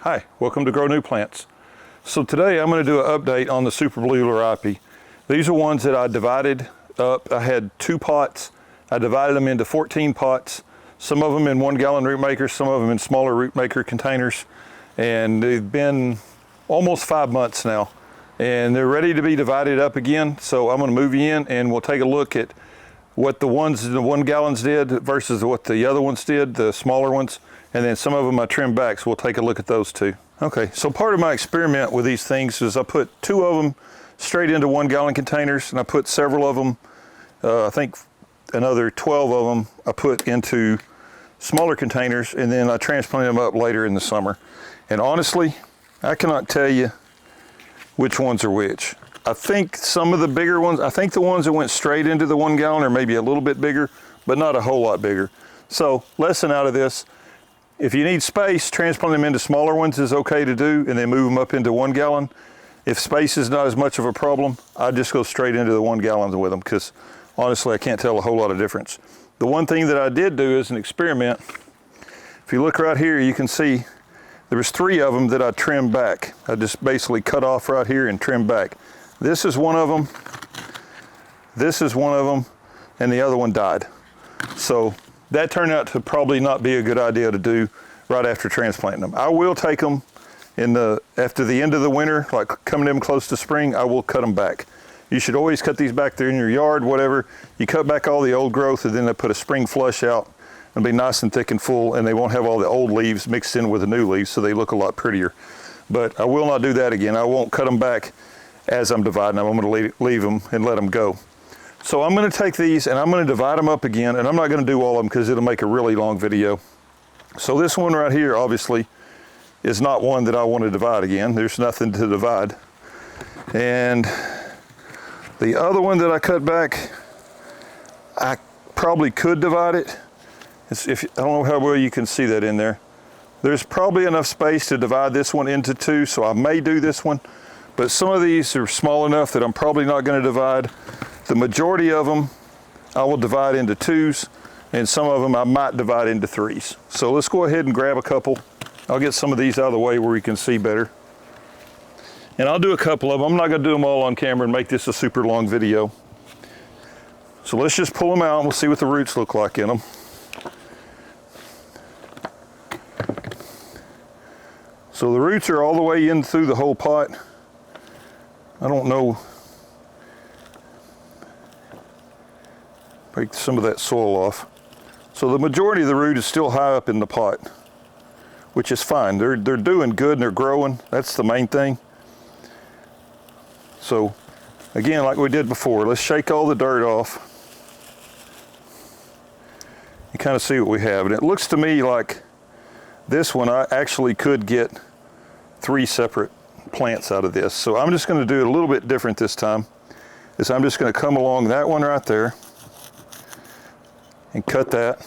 Hi, welcome to Grow New Plants. So today I'm going to do an update on the Super Blue Liriope. These are ones that I divided up. I had 2 pots. I divided them into 14 pots, some of them in 1 gallon Rootmakers, some of them in smaller Rootmaker containers. And they've been almost 5 months now. And they're ready to be divided up again. So I'm going to move you in and we'll take a look at what the ones in the 1 gallons did versus what the other ones did, the smaller ones. And then some of them I trimmed back, so we'll take a look at those too. Okay, so part of my experiment with these things is I put 2 of them straight into 1 gallon containers, and I put several of them, I think another 12 of them I put into smaller containers, and then I transplanted them up later in the summer. And honestly, I cannot tell you which ones are which. I think some of the bigger ones, I think the ones that went straight into the 1 gallon are maybe a little bit bigger, but not a whole lot bigger. So, lesson out of this, if you need space, transplant them into smaller ones is okay to do, and then move them up into 1 gallon. If space is not as much of a problem, I just go straight into the 1 gallons with them, because honestly, I can't tell a whole lot of difference. The one thing that I did do as an experiment, if you look right here, you can see there was 3 of them that I trimmed back. I just basically cut off right here and trimmed back. This is one of them, this is one of them, and the other one died. So that turned out to probably not be a good idea to do right after transplanting them. I will take them after the end of the winter, like coming in close to spring, I will cut them back. You should always cut these back there in your yard, whatever. You cut back all the old growth, and then they put a spring flush out and be nice and thick and full, and they won't have all the old leaves mixed in with the new leaves, so they look a lot prettier. But I will not do that again. I won't cut them back as I'm dividing them. I'm going to leave them and let them go. So I'm going to take these and I'm going to divide them up again, and I'm not going to do all of them because it'll make a really long video. So this one right here obviously is not one that I want to divide again. There's nothing to divide. And the other one that I cut back, I probably could divide it. I don't know how well you can see that in there. There's probably enough space to divide this one into 2, so I may do this one. But some of these are small enough that I'm probably not going to divide. The majority of them I will divide into 2s, and some of them I might divide into 3s. So let's go ahead and grab a couple. I'll get some of these out of the way where you can see better. And I'll do a couple of them. I'm not going to do them all on camera and make this a super long video. So let's just pull them out and we'll see what the roots look like in them. So the roots are all the way in through the whole pot. I don't know. Break some of that soil off. So the majority of the root is still high up in the pot, which is fine. They're doing good and they're growing. That's the main thing. So again, like we did before, let's shake all the dirt off. You kind of see what we have. And it looks to me like this one I actually could get 3 separate plants out of this. So I'm just going to do it a little bit different this time. I'm just going to come along that one right there and cut that,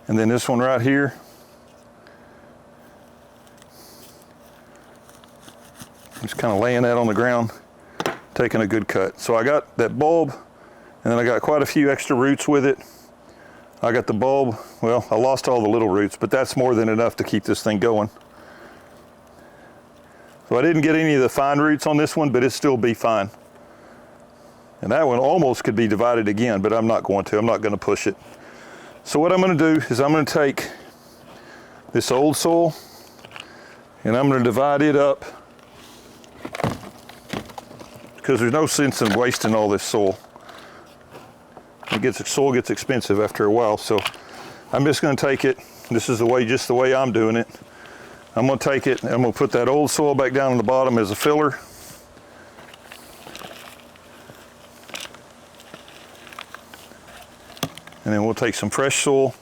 and then this one right here, just kind of laying that on the ground, taking a good cut. So I got that bulb, and then I got quite a few extra roots with it. I got the bulb, well, I lost all the little roots, but that's more than enough to keep this thing going. So I didn't get any of the fine roots on this one, but it'll still be fine. And that one almost could be divided again, but I'm not going to. I'm not going to push it. So what I'm going to do is I'm going to take this old soil and I'm going to divide it up, because there's no sense in wasting all this soil. Soil gets expensive after a while, so I'm just going to take it. This is just the way I'm doing it. I'm going to take it and I'm going to put that old soil back down on the bottom as a filler. And then we'll take some fresh soil.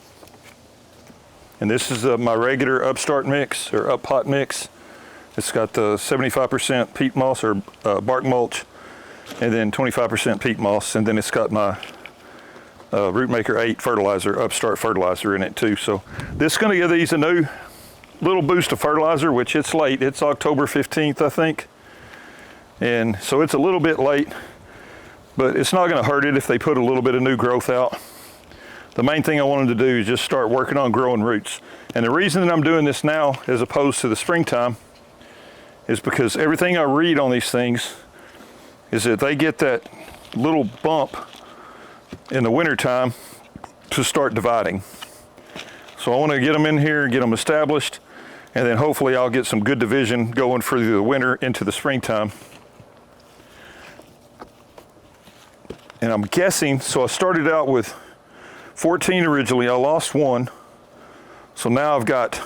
And this is my regular upstart mix, or up pot mix. It's got the 75% peat moss, or bark mulch, and then 25% peat moss. And then it's got my Rootmaker 8 fertilizer, upstart fertilizer in it too. So this is going to give these a new little boost of fertilizer, which it's late. It's October 15th, I think. And so it's a little bit late, but it's not going to hurt it if they put a little bit of new growth out. the main thing I wanted to do is just start working on growing roots. And the reason that I'm doing this now as opposed to the springtime is because everything I read on these things is that they get that little bump in the wintertime to start dividing. So I want to get them in here, get them established, and then hopefully I'll get some good division going through the winter into the springtime. And I'm guessing, so I started out with 14 originally, I lost one. So now I've got,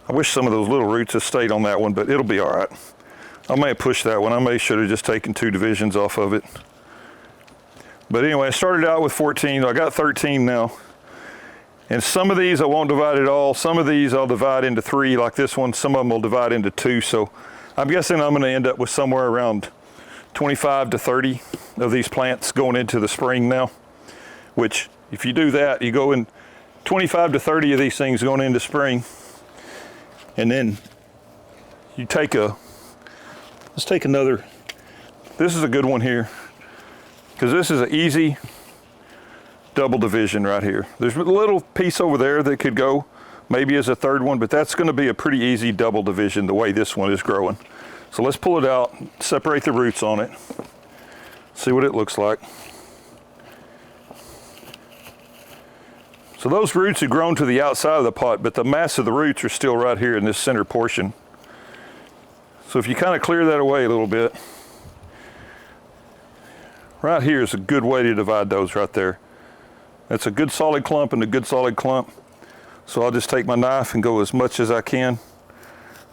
I wish some of those little roots had stayed on that one, but it'll be all right. I may have pushed that one. I may should have just taken 2 divisions off of it. But anyway, I started out with 14. I got 13 now. And some of these I won't divide at all. Some of these I'll divide into 3 like this one. Some of them will divide into 2. So I'm guessing I'm going to end up with somewhere around 25 to 30 of these plants going into the spring now. Which, if you do that, you go in 25 to 30 of these things going into spring. And then you take let's take another, this is a good one here, because this is an easy double division right here. There's a little piece over there that could go maybe as a third one, but that's going to be a pretty easy double division the way this one is growing. So let's pull it out, separate the roots on it, see what it looks like. So those roots have grown to the outside of the pot, but the mass of the roots are still right here in this center portion. So if you kind of clear that away a little bit, right here is a good way to divide those right there. That's a good solid clump and a good solid clump. So I'll just take my knife and go as much as I can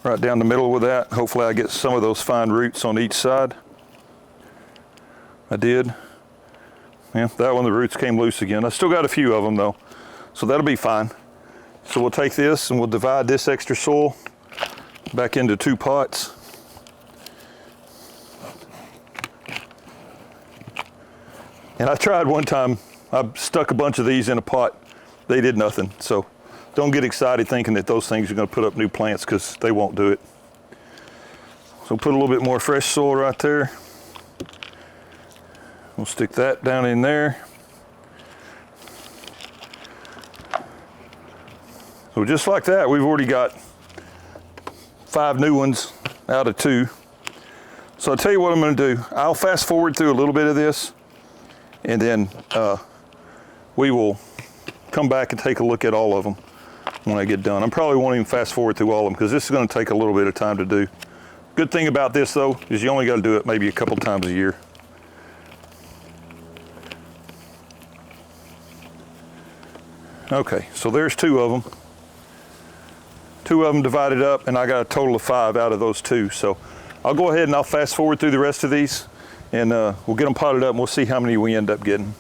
right down the middle with that. Hopefully I get some of those fine roots on each side. I did. Yeah, that one the roots came loose again. I still got a few of them though. So that'll be fine. So we'll take this and we'll divide this extra soil back into 2 pots. And I tried one time, I stuck a bunch of these in a pot. They did nothing. So don't get excited thinking that those things are going to put up new plants, because they won't do it. So put a little bit more fresh soil right there. We'll stick that down in there. So just like that, we've already got 5 new ones out of 2. So I'll tell you what I'm going to do. I'll fast forward through a little bit of this, and then we will come back and take a look at all of them when I get done. I probably won't even fast forward through all of them, because this is going to take a little bit of time to do. Good thing about this though is you only got to do it maybe a couple times a year. Okay, so there's 2 of them. 2 of them divided up, and I got a total of 5 out of those 2. So I'll go ahead and I'll fast forward through the rest of these, and we'll get them potted up and we'll see how many we end up getting.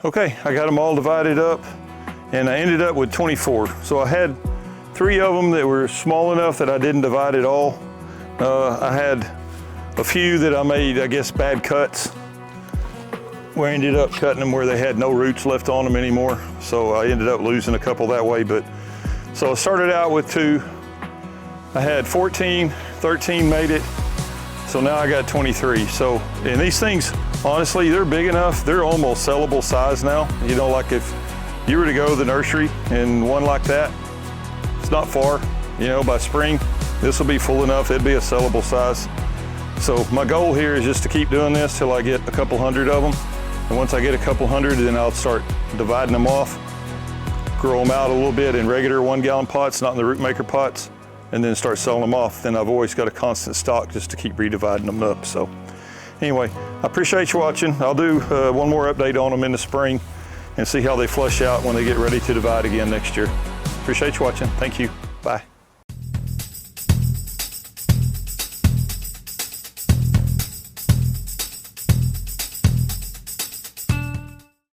Okay, I got them all divided up, and I ended up with 24. So I had 3 of them that were small enough that I didn't divide at all. I had a few that I made, I guess, bad cuts, where I ended up cutting them where they had no roots left on them anymore. So I ended up losing a couple that way. But so I started out with 2. I had 14, 13 made it. So now I got 23. So, and these things, honestly, they're big enough. They're almost sellable size now. You know, like if you were to go to the nursery and one like that, it's not far, you know, by spring, this will be full enough. It'd be a sellable size. So my goal here is just to keep doing this till I get a couple hundred of them. And once I get a couple hundred, then I'll start dividing them off, grow them out a little bit in regular 1-gallon pots, not in the Rootmaker pots, and then start selling them off. Then I've always got a constant stock just to keep redividing them up. So Anyway, I appreciate you watching. I'll do one more update on them in the spring and see how they flush out when they get ready to divide again next year. Appreciate you watching. Thank you.